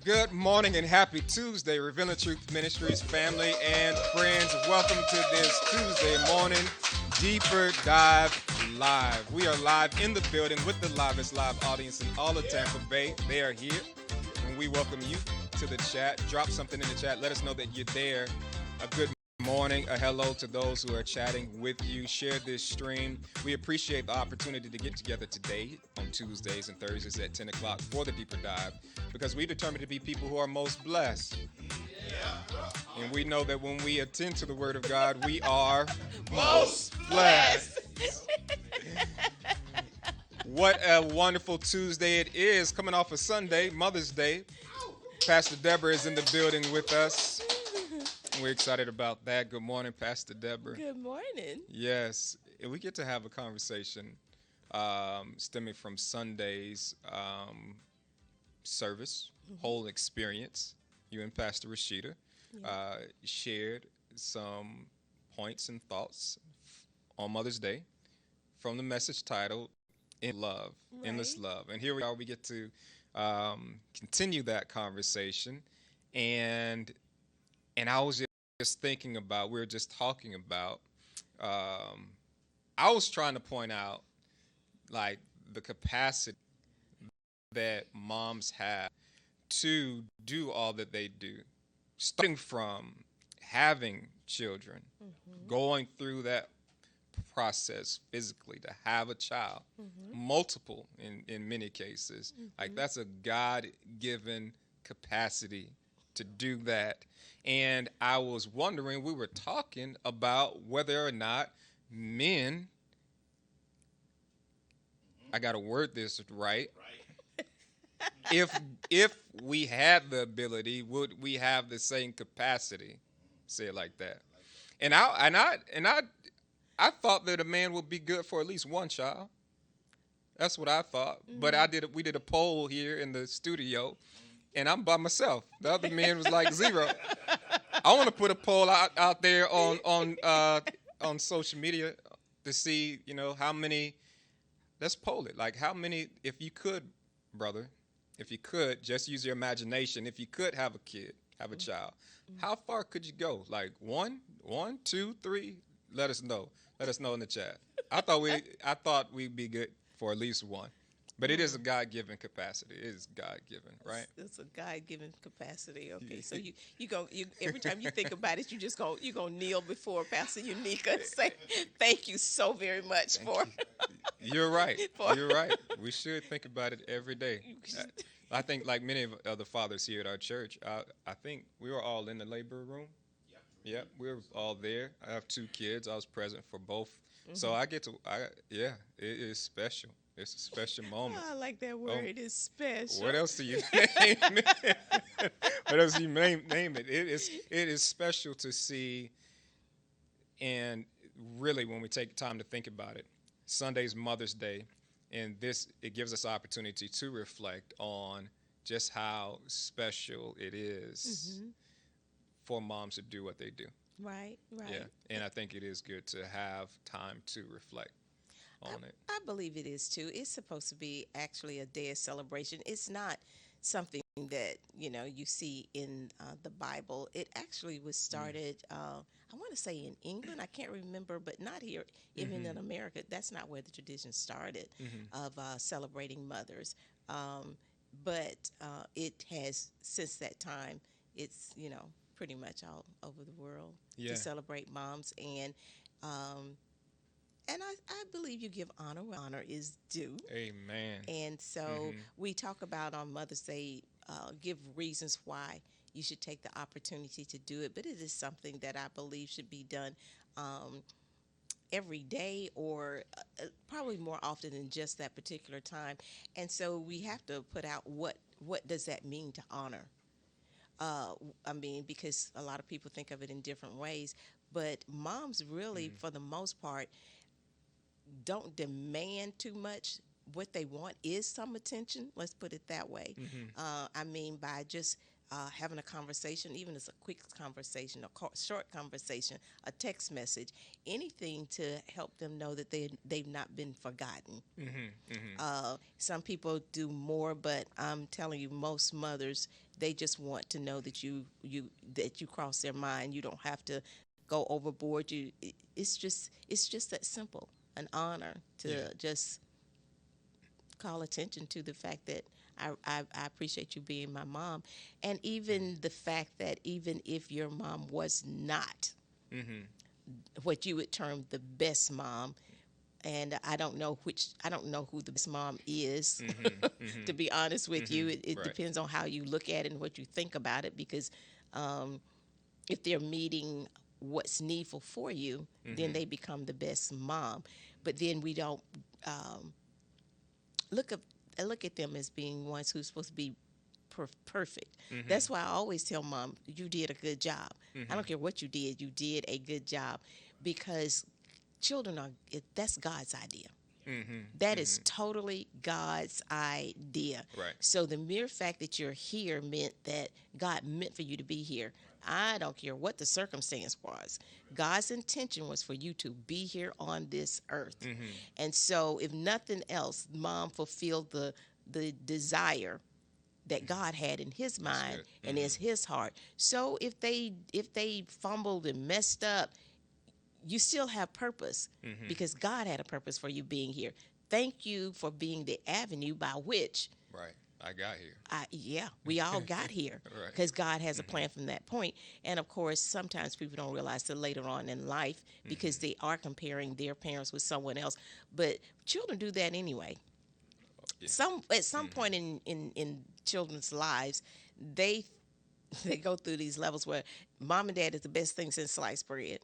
Good morning and happy Tuesday, Revealing Truth Ministries family and friends. Welcome to this Tuesday morning Deeper Dive Live. We are live in the building with the livest live audience in all of Tampa Bay. They are here, and we welcome you to the chat. Drop something in the chat. Let us know that you're there. A good morning, a hello to those who are chatting with you. Share this stream. We appreciate the opportunity to get together today on Tuesdays and Thursdays at 10 o'clock for the Deeper Dive, because we determine to be people who are most blessed. And we know that when we attend to the Word of God, we are most blessed. What a wonderful Tuesday it is, coming off a Sunday, Mother's Day. Pastor Deborah is in the building with us. We're excited about that. Good morning, Pastor Deborah. Good morning. Yes, we get to have a conversation stemming from Sunday's service, whole experience. You and Pastor Rashida shared some points and thoughts on Mother's Day from the message titled "In Love," Endless Love. And here we are. We get to continue that conversation, and I was just thinking about, we were just talking about, I was trying to point out, like, the capacity that moms have to do all that they do, starting from having children, going through that process physically to have a child, multiple in many cases. Like, that's a God-given capacity to do that. And I was wondering, we were talking about whether or not men, I got to word this right. If we had the ability, would we have the same capacity? Say it like that. And I thought that a man would be good for at least one child. That's what I thought. But we did a poll here in the studio, and I'm by myself. The other man was like 0. I want to put a poll out there on social media to see, how many. Let's poll it. Like, how many, if you could, brother, if you could just use your imagination, if you could have a kid, have a child, how far could you go? Like one, two, three? Let us know. Let us know in the chat. I thought we'd be good for at least one. But it is a God-given capacity. It is God-given, right? It's a God-given capacity. Okay, so you every time you think about it, you gonna kneel before Pastor Unica and say, "Thank you so very much for." You're right. For You're right. We should think about it every day. I think, like many of the fathers here at our church, I think we were all in the labor room. Yeah, we were all there. I have two kids. I was present for both. So yeah, it is special. It's a special moment. I like that word. It's special. What else do you name it? What else do you name it? It is special to see, and really when we take time to think about it, Sunday's Mother's Day, and it gives us opportunity to reflect on just how special it is for moms to do what they do. Right. Yeah, and I think it is good to have time to reflect on it. I believe it is too. It's supposed to be actually a day of celebration. It's not something that you see in the Bible. It actually was started. I want to say in England. I can't remember, but not here. Even in America, that's not where the tradition started of celebrating mothers. But it has since that time. It's pretty much all over the world to celebrate moms and I believe you give honor where honor is due. Amen. And so we talk about on Mother's Day, give reasons why you should take the opportunity to do it. But it is something that I believe should be done every day or probably more often than just that particular time. And so we have to put out what does that mean to honor? I mean, because a lot of people think of it in different ways. But moms really, for the most part, don't demand too much. What they want is some attention. Let's put it that way. I mean, by just having a conversation, even as a quick conversation, a short conversation, a text message, anything to help them know that they've not been forgotten. Some people do more, but I'm telling you, most mothers, they just want to know that you cross their mind. You don't have to go overboard. It's just that simple. An honor to just call attention to the fact that I appreciate you being my mom. And even the fact that even if your mom was not what you would term the best mom, and I don't know who the best mom is, to be honest with you. It depends on how you look at it and what you think about it, because if they're meeting what's needful for you, then they become the best mom. But then we don't look at them as being ones who's supposed to be perfect. That's why I always tell mom, you did a good job. I don't care what you did a good job, because children that's God's idea. That is totally God's idea. Right. So the mere fact that you're here meant that God meant for you to be here. I don't care what the circumstance was. God's intention was for you to be here on this earth. And so if nothing else, mom fulfilled the desire that God had in his mind and in his heart. So if they fumbled and messed up, you still have purpose, because God had a purpose for you being here. Thank you for being the avenue by which I got here. We all got here, because God has a plan from that point. And of course, sometimes people don't realize that later on in life, because they are comparing their parents with someone else. But children do that anyway. At some point in children's lives, they go through these levels where mom and dad is the best thing since sliced bread.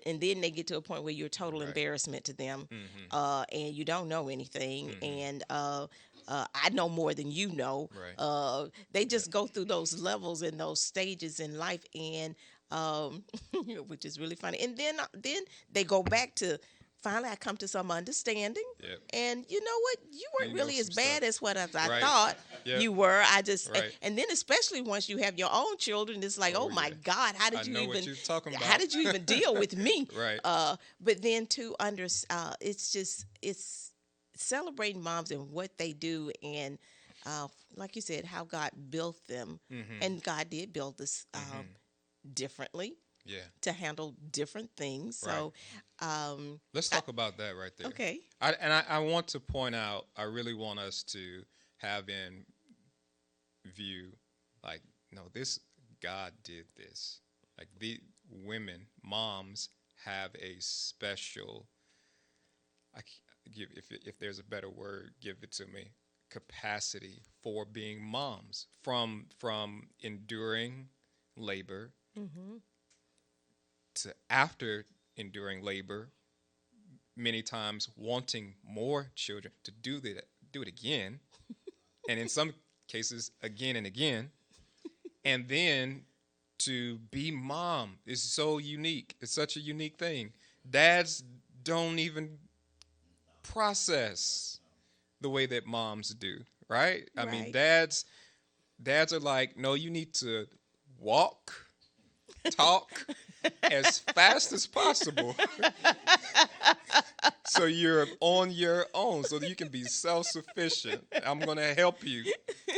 And then they get to a point where you're a total embarrassment to them, and you don't know anything, and I know more than you know. They just go through those levels and those stages in life, and which is really funny. And then they go back to, finally I come to some understanding. And you know what? You weren't really as bad as what I thought you were. And then especially once you have your own children, it's like, oh my God, how did you even deal with me? But then it's celebrating moms and what they do, and like you said, how God built them, Mm-hmm. and God did build us Mm-hmm. differently Yeah. to handle different things. Right. So, um, Let's I, talk about that right there. okay, I want to point out, I really want us to have in view, like, no, this, God did this. Like, the women, moms, have a special, give, if there's a better word, give it to me, capacity for being moms, from enduring labor hmm to after enduring labor, many times wanting more children to do it again, and in some cases again and again, and then to be mom is so unique. It's such a unique thing. Dads don't even process the way that moms do, right? I mean, right, dads are like, no, you need to walk, talk as fast as possible so you're on your own so that you can be self-sufficient. I'm going to help you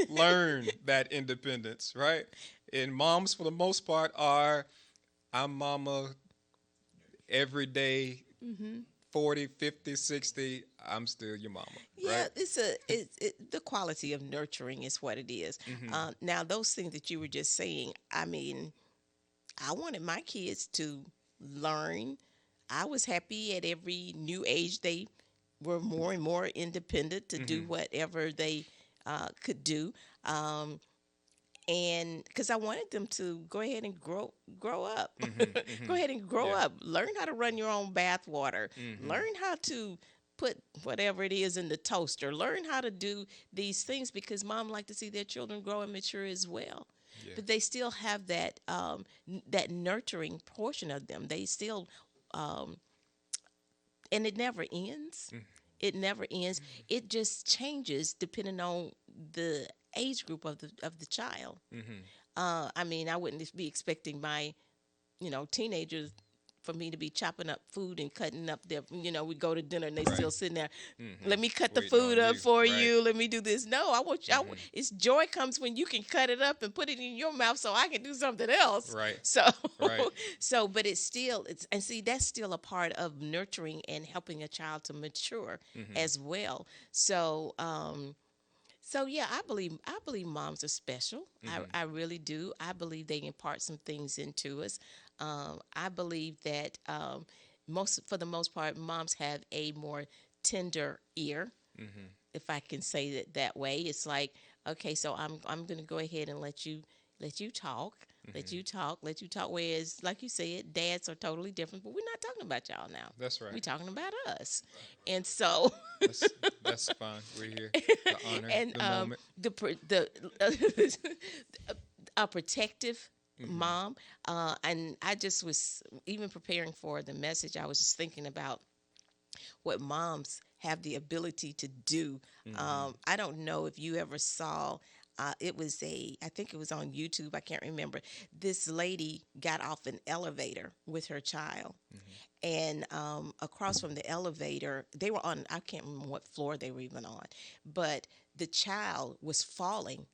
learn that independence, right? And moms for the most part are, I'm mama every day, hmm 40, 50, 60, I'm still your mama, yeah, right? the quality of nurturing is what it is. Mm-hmm. Now, those things that you were just saying, I mean, I wanted my kids to learn. I was happy at every new age they were more and more independent to do Mm-hmm. whatever they could do. Um, and because I wanted them to go ahead and grow up, Mm-hmm. go Mm-hmm. ahead and grow Yeah. up, learn how to run your own bath water, Mm-hmm. learn how to put whatever it is in the toaster, learn how to do these things because mom like to see their children grow and mature as well. Yeah. But they still have that that nurturing portion of them. They still um, and it never ends. It never ends. It just changes depending on the age group of the child. Mm-hmm. I mean, I wouldn't be expecting my, teenagers for me to be chopping up food and cutting up their, we go to dinner and they Right. still sitting there. Mm-hmm. Let me cut the Waiting food on up you. for Right. you. Let me do this. No, I want you. Mm-hmm. It's joy comes when you can cut it up and put it in your mouth so I can do something else. Right. So, Right. but it's and see that's still a part of nurturing and helping a child to mature Mm-hmm. as well. So yeah, I believe moms are special. Mm-hmm. I really do. I believe they impart some things into us. I believe that most for the most part, moms have a more tender ear, Mm-hmm. if I can say it that way. It's like, okay, so I'm going to go ahead and let you talk. Let Mm-hmm. you talk, let you talk. Whereas, like you said, dads are totally different, but we're not talking about y'all now. That's right. We're talking about us. And so, That's that's fine. We're here to honor and the moment. the a protective Mm-hmm. mom, and I just was even preparing for the message. I was just thinking about what moms have the ability to do. Mm-hmm. I don't know if you ever saw. I think it was on YouTube. I can't remember. This lady got off an elevator with her child, Mm-hmm. and across from the elevator, they were on. I can't remember what floor they were even on, but the child was falling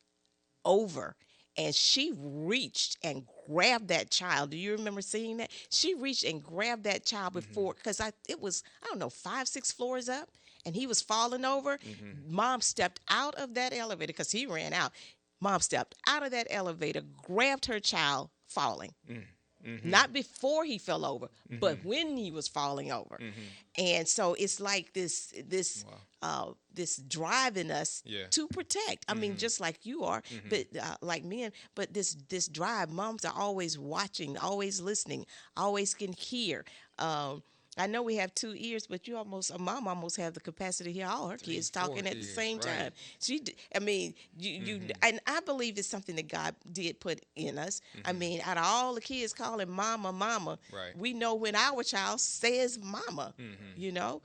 over, and she reached and grabbed that child. Do you remember seeing that? She reached and grabbed that child Mm-hmm. before, because it was, I don't know, 5 6 floors up, and he was falling over. Mm-hmm. Mom stepped out of that elevator because he ran out. Mom stepped out of that elevator, grabbed her child falling, Mm-hmm. not before he fell over, but Mm-hmm. when he was falling over. Mm-hmm. And so it's like this Wow. this drive in us Yeah. to protect. I mean, Mhm. just like you are, Mhm. but like men. But this drive, moms are always watching, always listening, always can hear. I know we have 2 ears, but a mom almost have the capacity to hear all her 3, kids 4 talking at the ears, same right. time. I mean, you, Mhm. and I believe it's something that God did put in us. I Mhm. mean, out of all the kids calling mama, mama, Right. we know when our child says mama, Mhm. you know,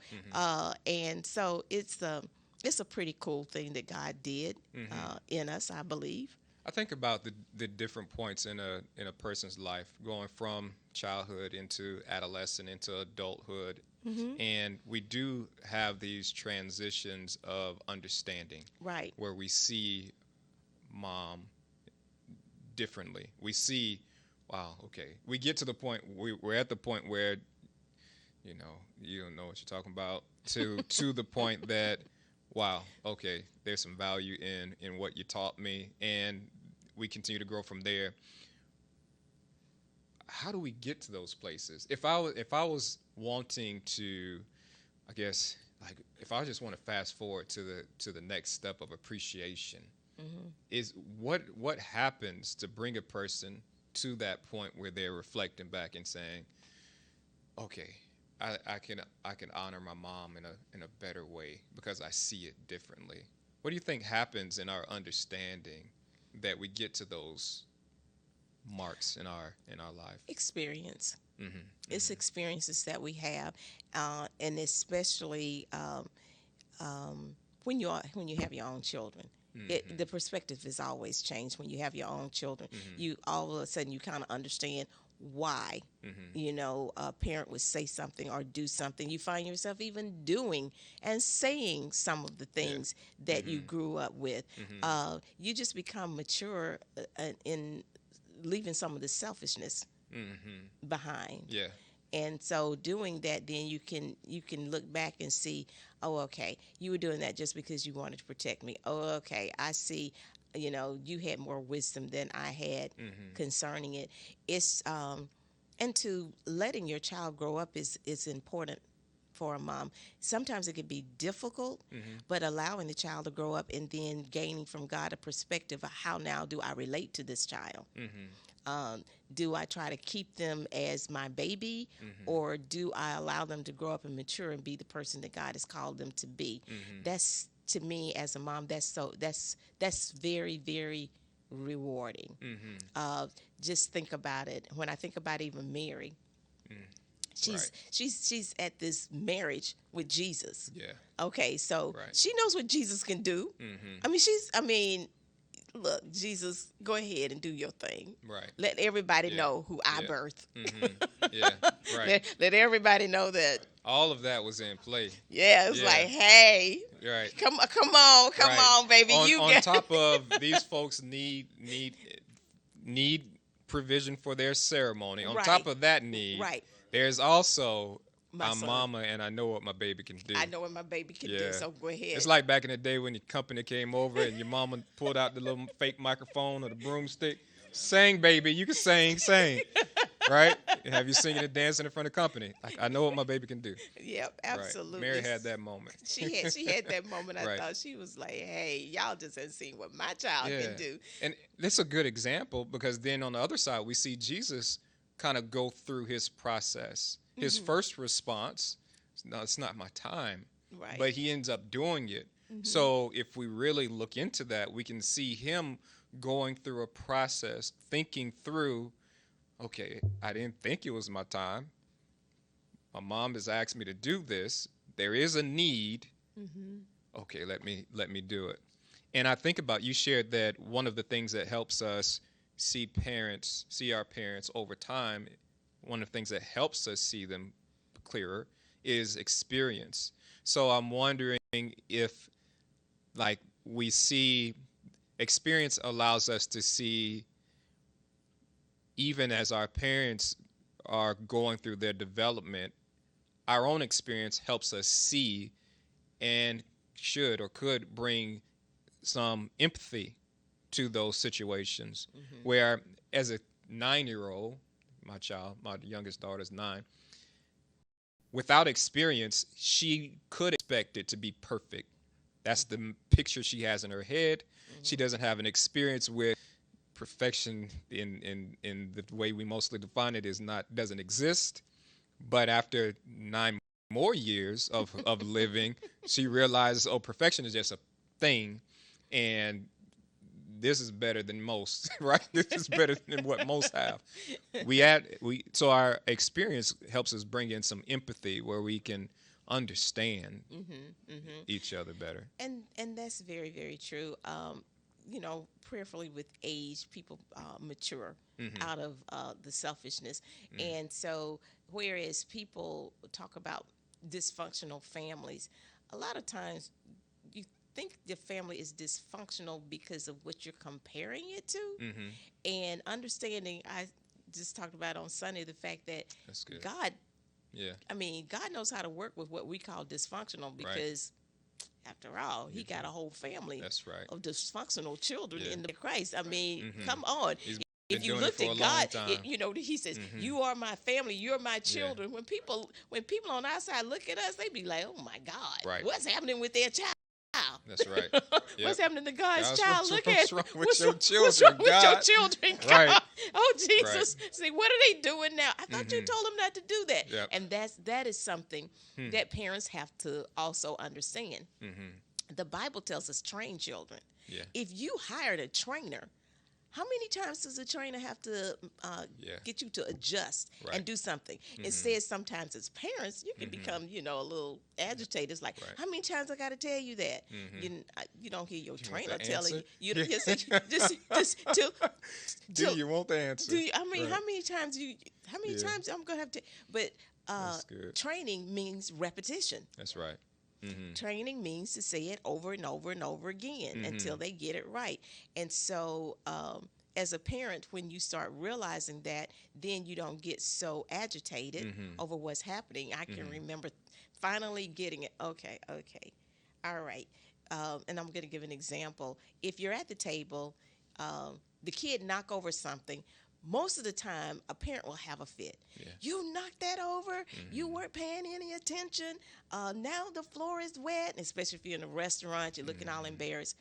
and so it's a pretty cool thing that God did Mhm. in us, I believe. I think about the different points in a person's life, going from childhood into adolescent into adulthood, Hmm. and we do have these transitions of understanding Right. where we see mom differently. We see, wow, okay. We get to the point we're at the point where you don't know what you're talking about to the point that wow, okay, there's some value in what you taught me, and we continue to grow from there. How do we get to those places? If I was wanting to, I guess, like, if I just want to fast forward to the next step of appreciation, Hmm. is what happens to bring a person to that point where they're reflecting back and saying, okay, I can honor my mom in a better way because I see it differently. What do you think happens in our understanding that we get to those marks in our life? Experience. Mm-hmm. It's experiences that we have, and especially when you have your own children. Mm-hmm. The perspective is always changed when you have your own children. Mm-hmm. You all of a sudden you kind of understand why Mm-hmm. a parent would say something or do something. You find yourself even doing and saying some of the Yeah. things that you Mm-hmm. grew up with. Mm-hmm. You just become mature in leaving some of the selfishness Mm-hmm. behind. Yeah. And so doing that, then you can look back and see, oh, okay, you were doing that just because you wanted to protect me. Oh, okay, I see. You had more wisdom than I had Mm-hmm. concerning it. It's and to letting your child grow up is important for a mom. Sometimes it can be difficult, Mm-hmm. but allowing the child to grow up and then gaining from God a perspective of how now do I relate to this child. Mm-hmm. um, do I try to keep them as my baby, Mm-hmm. or do I allow them to grow up and mature and be the person that God has called them to be? Mm-hmm. That's, to me as a mom, that's very, very rewarding. Mm-hmm. Uh, just think about it. When I think about even Mary, Mm. she's Right. she's at this marriage with Jesus. Yeah. Okay, so Right. she knows what Jesus can do. Mm-hmm. I mean, look, Jesus, go ahead and do your thing. Right. Let everybody Yeah. know who I Yeah. birthed. Mm-hmm. Yeah. Right. Let everybody know that. All of that was in play. Yeah, it's Yeah. like, hey, Right. come Right. on, baby, On you on got. top of these folks need provision for their ceremony. On top Right, of that need, right. there's also My I'm son, mama and I know what my baby can do. I know what my baby can do, Yeah. so go ahead. It's like back in the day when your company came over and your mama pulled out the little fake microphone or the broomstick. Sing, baby. You can sing. Right? Have you singing and dancing in front of company? I know what my baby can do. Yep, Right. absolutely. Mary had that moment. She had that moment. I Right. thought she was like, hey, y'all just ain't seen what my child Yeah. can do. And that's a good example because then on the other side, we see Jesus kind of go through his process. His first response, no, it's not my time, Right. but he ends up doing it. So if we really look into that, we can see him going through a process, thinking through, okay, I didn't think it was my time. My mom has asked me to do this. There is a need. Mm-hmm. Okay, let me do it. And I think about, you shared that one of the things that helps us see our parents over time, one of the things that helps us see them clearer is experience. So I'm wondering if, like, we see experience allows us to see, even as our parents are going through their development, our own experience helps us see and should or could bring some empathy to those situations Mm-hmm. where, as a 9-year-old, my youngest daughter is 9, without experience, she could expect it to be perfect. That's the picture she has in her head. She doesn't have an experience with perfection in the way we mostly define it doesn't exist. But after 9 more years of living, she realizes, oh, perfection is just a thing, and this is better than most, right? This is better than what most have. So our experience helps us bring in some empathy where we can understand Mm-hmm. Mm-hmm. each other better. And that's very, very true. prayerfully with age, people mature Mm-hmm. out of the selfishness. And so, whereas people talk about dysfunctional families, a lot of times you think the family is dysfunctional because of what you're comparing it to, Mm-hmm. and understanding. I just talked about on Sunday the fact that That's good. God, Yeah. God knows how to work with what we call dysfunctional Right. because after all, he He's got right. a whole family That's right. of dysfunctional children Yeah. in the Christ. I mean, Mm-hmm. come on. He's been If you doing it looked for a at long God, time. he says, Mm-hmm. "You are my family. You're my Yeah. children." When people on our side look at us, they be like, "Oh my God, Right. what's happening with their child?" That's right. What's Yep. happening to God's God's child? Look at what's wrong with what's your wrong, what's wrong children, with your God? children, God? Right. Oh Jesus! See, what are they doing now? I thought you Mhm. told them not to do that. Yep. And that is something Hmm. that parents have to also understand. Mm-hmm. The Bible tells us train children. Yeah. If you hired a trainer, how many times does a trainer have to Yeah. get you to adjust Right. and do something? Mhm. Instead, sometimes as parents, you can Mhm. become, a little agitated. It's like, Right. how many times I got to tell you that? Mhm. You don't hear your You want trainer the telling answer? you. Yeah. Just till, Do you want the answer? do you, I mean, Right. how many times Yeah. times I'm gonna have to? But That's good. training means repetition. That's right. Mm-hmm. Training means to say it over and over and over again Mhm. until they get it right. And so, as a parent, when you start realizing that, then you don't get so agitated Mhm. over what's happening. I can Mhm. remember finally getting it. Okay, all right. And I'm going to give an example. If you're at the table, the kid knock over something. Most of the time, a parent will have a fit. Yeah. You knocked that over. You Mhm. weren't paying any attention. Now the floor is wet. And especially if you're in a restaurant, you're looking all Mhm. embarrassed.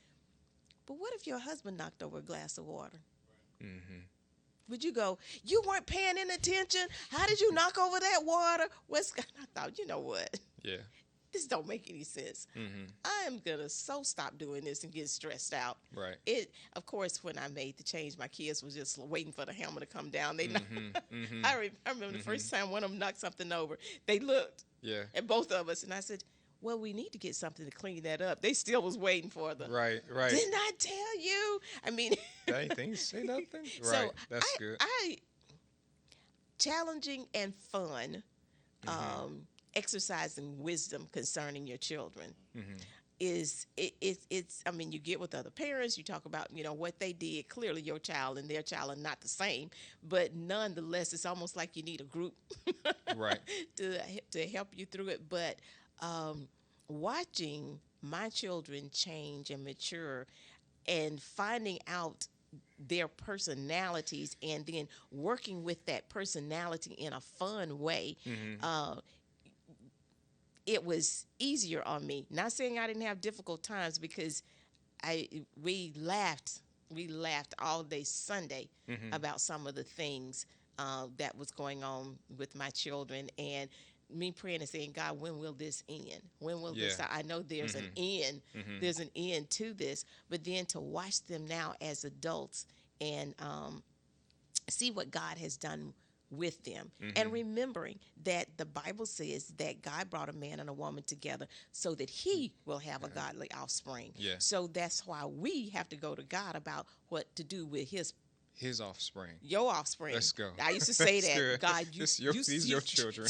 But what if your husband knocked over a glass of water? Mm-hmm. Would you go, you weren't paying any attention? How did you knock over that water? I thought, you know what? Yeah. This don't make any sense. Mm-hmm. I am gonna stop doing this and get stressed out. Right. Of course, when I made the change, my kids was just waiting for the hammer to come down. They Mm-hmm. Mm-hmm. I remember the first time one of them knocked something over. They looked Yeah. at both of us, and I said, "Well, we need to get something to clean that up." They still was waiting for the. Right. Right. Didn't I tell you? I mean, Anything? Say nothing. so Right. That's good. I challenging and fun, Mm-hmm. exercising wisdom concerning your children Mm-hmm. it's. I mean, you get with other parents, you talk about what they did. Clearly, your child and their child are not the same, but nonetheless, it's almost like you need a group Right. to help you through it. But watching my children change and mature, and finding out their personalities, and then working with that personality in a fun way, Mm-hmm. it was easier on me. Not saying I didn't have difficult times, because we laughed all day Sunday Mm-hmm. about some of the things that was going on with my children, and me praying and saying, God, when will this end? When will this? Yeah. I know there's an end. Mm-hmm. There's an end to this, but then to watch them now as adults and see what God has done with them, and remembering that the Bible says that God brought a man and a woman together so that he will have a godly offspring. Yeah. So that's why we have to go to God about what to do with His offspring. your offspring. Let's go. I used to say That's that, good. God, These your children.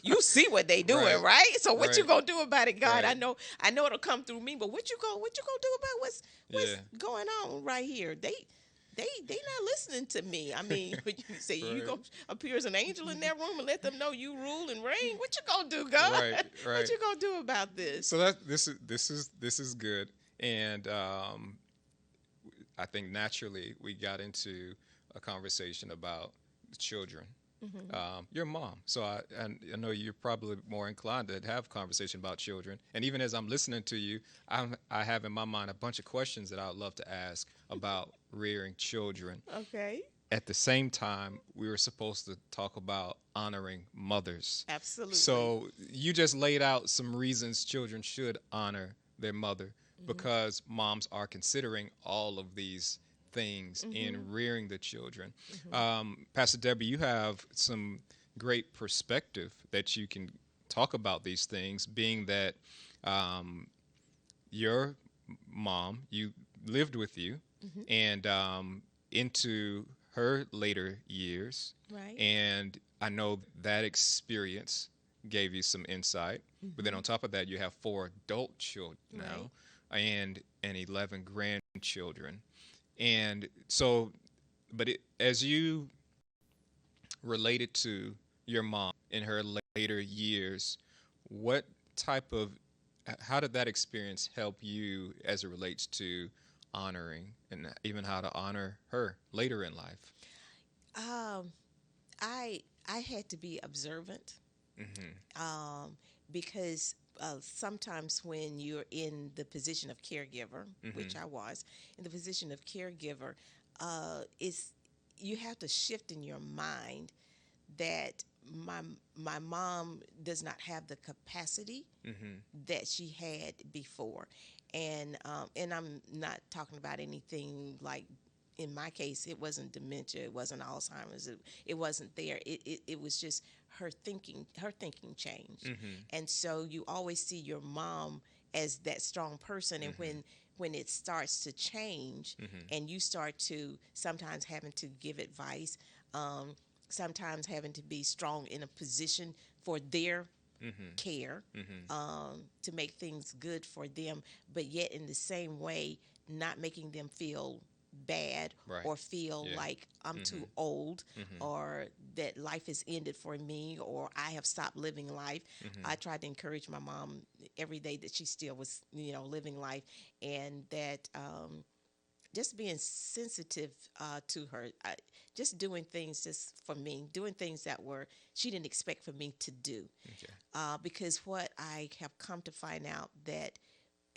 you see what they doing, Right. right? So what you Right. gonna do about it, God? Right. I know it'll come through me, but what you gonna do about what's Yeah. going on right here? They not listening to me. I mean, you say you Right. gonna appear as an angel in that room and let them know you rule and reign. What you gonna do, God? Right, What right. you gonna do about this? So this is good, and I think naturally we got into a conversation about the children. Your mom, so I know you're probably more inclined to have conversation about children. And even as I'm listening to you, I have in my mind a bunch of questions that I would love to ask about rearing children. Okay, At the same time, we were supposed to talk about honoring mothers. absolutely. So you just laid out some reasons children should honor their mother, because moms are considering all of these things in rearing the children. Pastor Debbie, you have some great perspective that you can talk about these things, being that your mom, you lived with you, Hmm. and into her later years, Right. and I know that experience gave you some insight. But then Hmm. on top of that, you have four adult children Right. now, and 11 grandchildren, and so, but as you related to your mom in her later years, what type of, how did that experience help you as it relates to honoring and even how to honor her later in life? Um, I had to be observant, Mm-hmm. um, because sometimes when you're in the position of caregiver, which Mm-hmm. I was, in the position of caregiver, is you have to shift in your mind that my my mom does not have the capacity Mm-hmm. that she had before, and I'm not talking about anything like. In my case, it wasn't dementia, it wasn't Alzheimer's, it wasn't there. It was just her thinking changed. Mm-hmm. And so you always see your mom as that strong person, and Mm-hmm. when it starts to change Mm-hmm. and you start to sometimes having to give advice, um, sometimes having to be strong in a position for their Mm-hmm. care, Mm-hmm. to make things good for them, but yet in the same way, not making them feel bad Right. or feel Yeah. like I'm Mm-hmm. too old, Mm-hmm. or that life is ended for me, or I have stopped living life. Mm-hmm. I tried to encourage my mom every day that she still was, living life, and that just being sensitive to her, just doing things just for me, doing things that were she didn't expect for me to do, Okay. because what I have come to find out that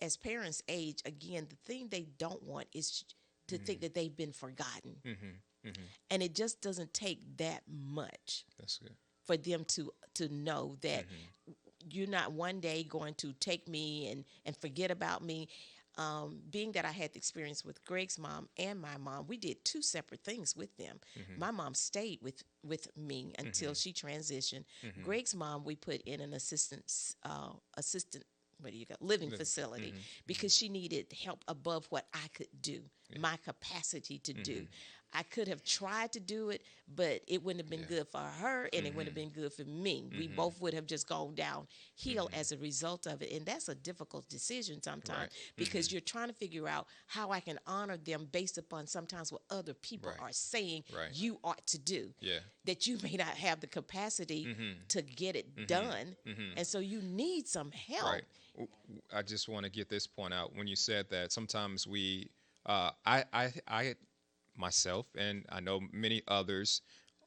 as parents age, again, the thing they don't want is to think Mm-hmm. that they've been forgotten. Mm-hmm. Mm-hmm. And it just doesn't take that much That's good. for them to know that Mm-hmm. you're not one day going to take me and forget about me. Being that I had the experience with Greg's mom and my mom, we did two separate things with them. Mm-hmm. My mom stayed with me until Mm-hmm. she transitioned. Mm-hmm. Greg's mom, we put in an assistant, what do you got, living facility, Mm-hmm. because she needed help above what I could do, Yeah. my capacity to do. Mm-hmm. I could have tried to do it, but it wouldn't have been Yeah. good for her, and it wouldn't have Mm-hmm. been good for me. We Mm-hmm. both would have just gone downhill Mm-hmm. as a result of it. And that's a difficult decision sometimes, Right. Mm-hmm. because you're trying to figure out how I can honor them based upon sometimes what other people Right. are saying Right. you ought to do, Yeah. that you may not have the capacity Mm-hmm. to get it Mm-hmm. done. Mm-hmm. And so you need some Right. help. I just want to get this point out. When you said that, sometimes we, I myself, and I know many others,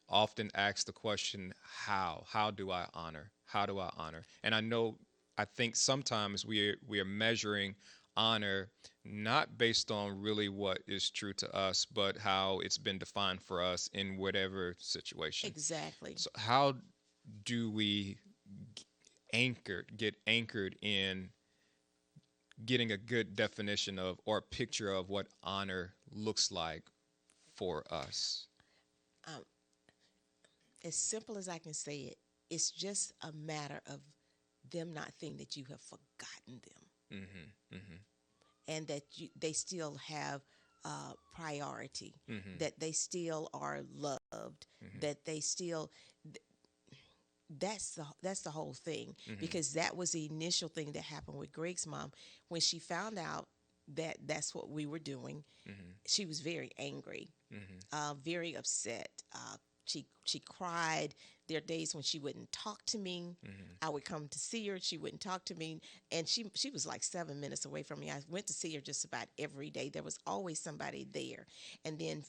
often ask the question, how? How do I honor? How do I honor? And I know, I think sometimes we are measuring honor not based on really what is true to us, but how it's been defined for us in whatever situation. Exactly. So how do we get anchored in getting a good definition of or a picture of what honor looks like for us? Um, as simple as I can say it, it's just a matter of them not thinking that you have forgotten them, Mm-hmm. Mm-hmm. and that they still have priority, Mm-hmm. that they still are loved, Mm-hmm. that they still. That's the whole thing, Mm-hmm. because that was the initial thing that happened with Greg's mom when she found out that that's what we were doing. Mm-hmm. She was very angry, Mm-hmm. very upset. She cried. There are days when she wouldn't talk to me. Mm-hmm. I would come to see her. She wouldn't talk to me, and she was like 7 minutes away from me. I went to see her just about every day. There was always somebody there, and then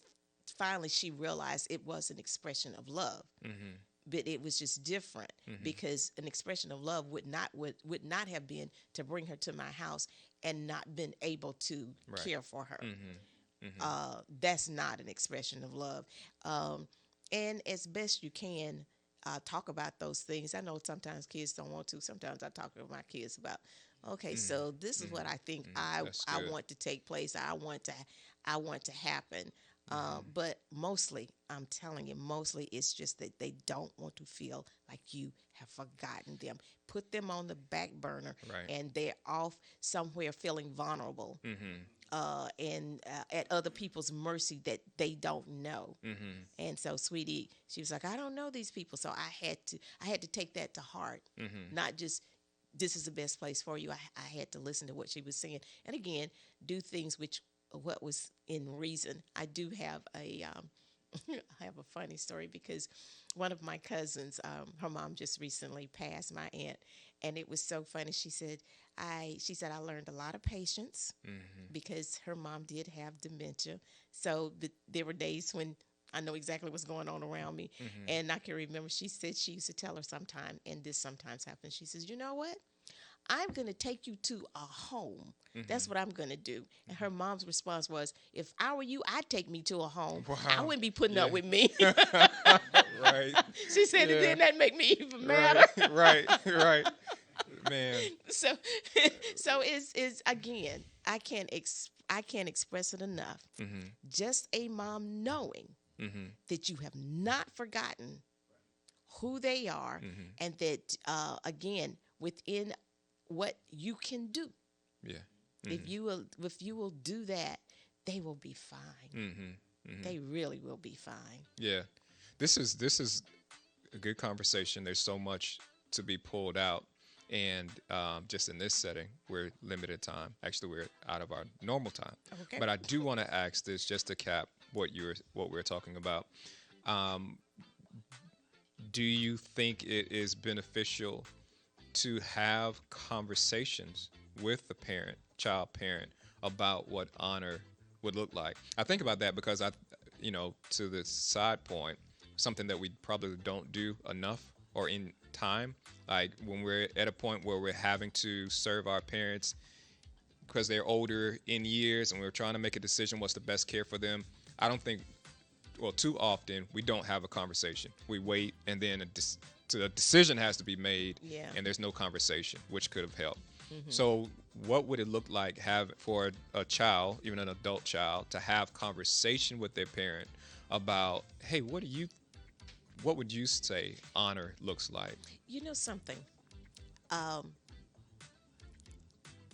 finally she realized it was an expression of love, Mm-hmm. but it was just different, Mm-hmm. because an expression of love would not have been to bring her to my house and not been able to Right. care for her. Mm-hmm. Mm-hmm. That's not an expression of love. Um, and as best you can, talk about those things. I know sometimes kids don't want to. Sometimes I talk to my kids about, okay, Mm-hmm. so this is what I think I That's I good. want to take place. I want to happen. Mm-hmm. But mostly, I'm telling you, mostly it's just that they don't want to feel like you have forgotten them. Put them on the back burner, Right. and they're off somewhere feeling vulnerable. Mm-hmm. and at other people's mercy that they don't know. Mm-hmm. And so, sweetie, she was like, I don't know these people, so I had to take that to heart, Mm-hmm. not just this is the best place for you. I had to listen to what she was saying, and again, do things which what was in reason. I do have a I have a funny story because one of my cousins, her mom just recently passed, my aunt, and it was so funny. She said I learned a lot of patience Mm-hmm. because her mom did have dementia. So there were days when I know exactly what's going on around me, Mm-hmm. and I can remember she said she used to tell her sometime, and this sometimes happens. She says, "You know what? I'm going to take you to a home. That's what I'm going to do." And her mom's response was, "If I were you, I'd take me to a home. I Wow. wouldn't be putting Yeah. up with me." Right. She said, Yeah. "And then that make me even madder." Right. Right. Man. So, so is again, I can't express it enough. Mm-hmm. Just a mom knowing Mm-hmm. that you have not forgotten who they are, Mm-hmm. and that again, within what you can do, Yeah. if you will do that, they will be fine. Mm-hmm. Mm-hmm. They really will be fine. Yeah. This is a good conversation. There's so much to be pulled out. And just in this setting, we're limited time. Actually, we're out of our normal time. Okay. But I do want to ask this just to cap what we're talking about. Um, do you think it is beneficial to have conversations with the child parent, about what honor would look like? I think about that because to the side point, something that we probably don't do enough or in time, like when we're at a point where we're having to serve our parents because they're older in years and we're trying to make a decision what's the best care for them. I don't think, well, too often we don't have a conversation. We wait, and then a decision has to be made, Yeah. and there's no conversation, which could have helped. So what would it look like for a child, even an adult child, to have conversation with their parent about, hey, what would you say honor looks like? You know something?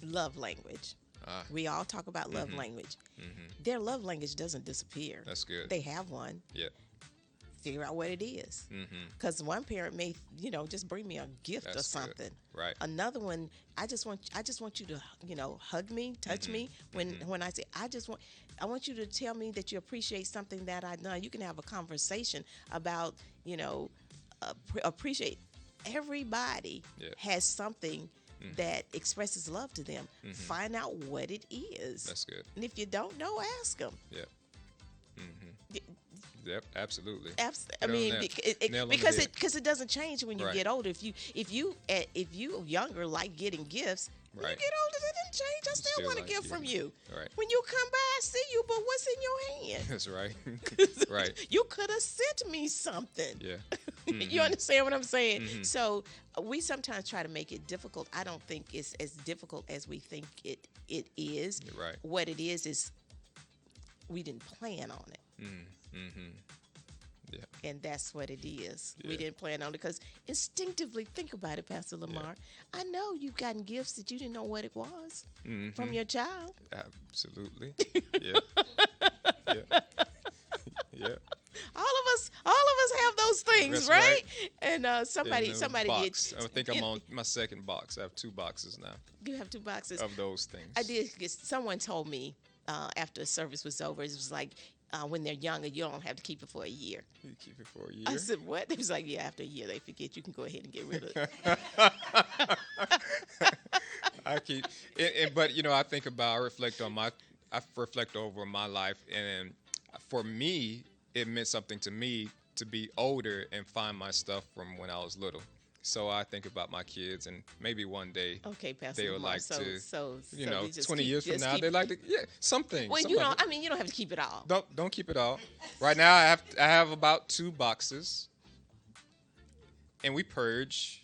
Love language. Ah. We all talk about love language. Mm-hmm. Their love language doesn't disappear. That's good. They have one. Yeah. Figure out what it is. Mm-hmm. Because one parent may, just bring me a gift or That's good. something. Right. Another one, I just want you to, hug me, touch me. When I say I want you to tell me that you appreciate something that I've done. You can have a conversation about, appreciate. Everybody Yeah. has something that expresses love to them. Find out what it is. That's good. And if you don't know, ask them. Yeah. Mm-hmm. Yep, absolutely. I on mean, that. Nail on the because head. it doesn't change when you Right. get older. If you younger like getting gifts, when you Right. get older, it didn't change. I still still want a like gift from giving. you. Right. When you come by, I see you, but what's in your hand? That's right. Right. You could have sent me something. Yeah. You understand what I'm saying? So we sometimes try to make it difficult. I don't think it's as difficult as we think it is. You're right. What it is we didn't plan on it. Mm-hmm. Yeah. And that's what it is. Yeah. We didn't plan on it because instinctively, think about it, Pastor Lamar. I know you've gotten gifts that you didn't know what it was from your child. Absolutely. Yeah. Yeah. Yeah. All of us have those things, That's right? right. And somebody In the did. box. I think I'm on my second box. I have 2 boxes now You have 2 boxes. of those things. I did get, someone told me after the service was over, it was like when they're younger, you don't have to keep it for a year. You keep it for a year. I said, what? It was like, yeah, after a year, they forget. You can go ahead and get rid of it. I keep, but I think about, I reflect over my life, and for me, it meant something to me to be older and find my stuff from when I was little. So I think about my kids, and maybe one day Okay, Pastor they would Lamar, like so, to, so, you so know, we just 20 keep- years from just now, keep- they like to, something. Well, some you of know, it. I mean, you don't have to keep it all. Don't keep it all. Right now, I have about 2 boxes, and we purge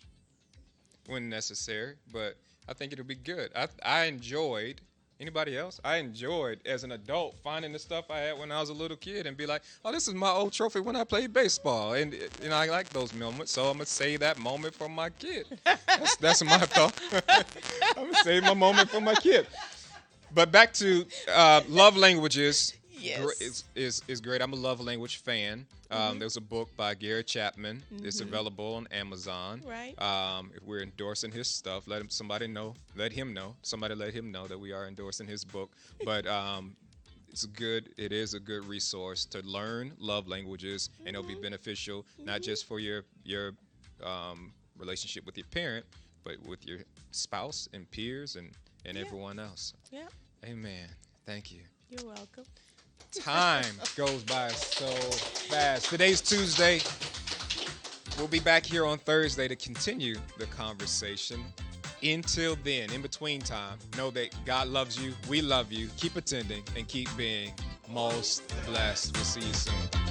when necessary. But I think it'll be good. I enjoyed. Anybody else? I enjoyed as an adult finding the stuff I had when I was a little kid and be like, oh, this is my old trophy when I played baseball, and I like those moments. So I'm gonna save that moment for my kid. That's my thought. I'm gonna save my moment for my kid. But back to love languages. Yes. Is great. I'm a love language fan. There's a book by Gary Chapman. It's available on Amazon. Right. If we're endorsing his stuff, somebody know. Let him know. Somebody let him know that we are endorsing his book. But it is a good resource to learn love languages, and it'll be beneficial not just for your relationship with your parent, but with your spouse and peers and Yeah. everyone else. Yeah. Amen. Thank you. You're welcome. Time goes by so fast. Today's Tuesday. We'll be back here on Thursday to continue the conversation. Until then, in between time, know that God loves you. We love you. Keep attending and keep being most blessed. We'll see you soon.